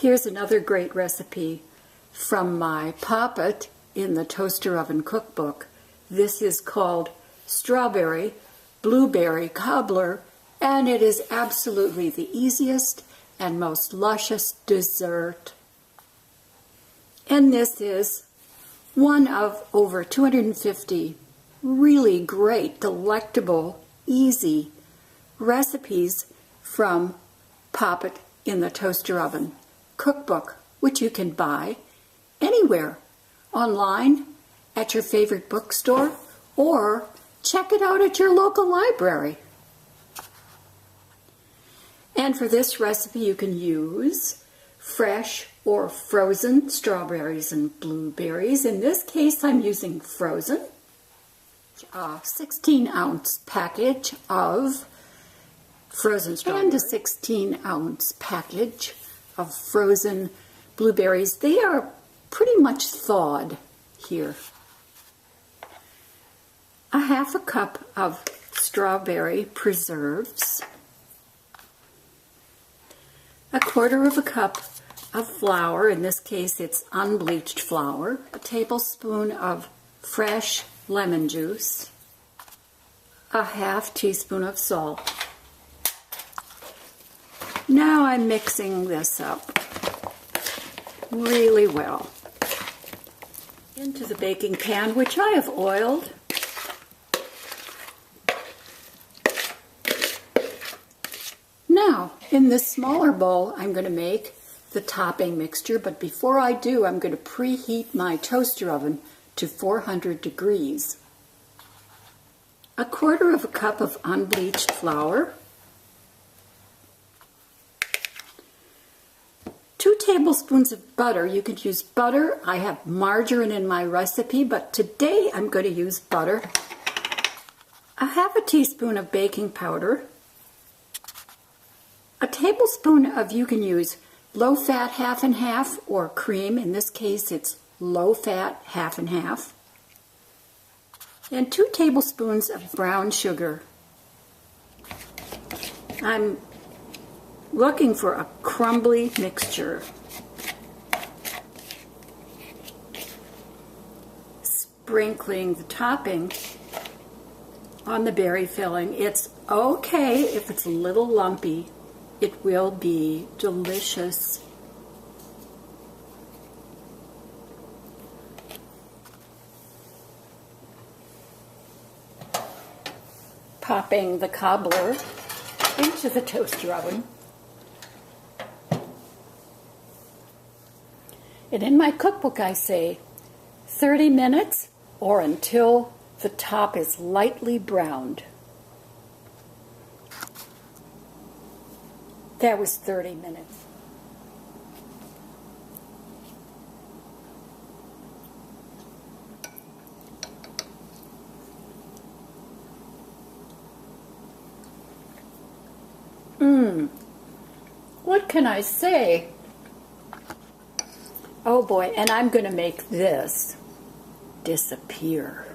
Here's another great recipe from my Pop It in the Toaster Oven cookbook. This is called Strawberry Blueberry Cobbler, and it is absolutely the easiest and most luscious dessert. And this is one of over 250 really great, delectable, easy recipes from Pop It in the Toaster Oven cookbook, which you can buy anywhere, online, at your favorite bookstore, or check it out at your local library. And for this recipe you can use fresh or frozen strawberries and blueberries. In this case I'm using frozen. A 16-ounce package of frozen strawberries and a 16-ounce package of frozen blueberries. They are pretty much thawed here. A half a cup of strawberry preserves, a quarter of a cup of flour, in this case it's unbleached flour, a tablespoon of fresh lemon juice, a half teaspoon of salt. Now I'm mixing this up really well into the baking pan, which I have oiled. Now, in this smaller bowl, I'm going to make the topping mixture, but before I do, I'm going to preheat my toaster oven to 400 degrees. A quarter of a cup of unbleached flour, 2 tablespoons of butter. You could use butter. I have margarine in my recipe, but today I'm going to use butter. A half a teaspoon of baking powder, a tablespoon of, you can use low-fat half and half or cream. In this case it's low-fat half and half. And 2 tablespoons of brown sugar. I'm looking for a crumbly mixture. Sprinkling the topping on the berry filling. It's okay if it's a little lumpy. It will be delicious. Popping the cobbler into the toaster oven. And in my cookbook I say 30 minutes or until the top is lightly browned. That was 30 minutes. What can I say? Oh boy, and I'm going to make this disappear.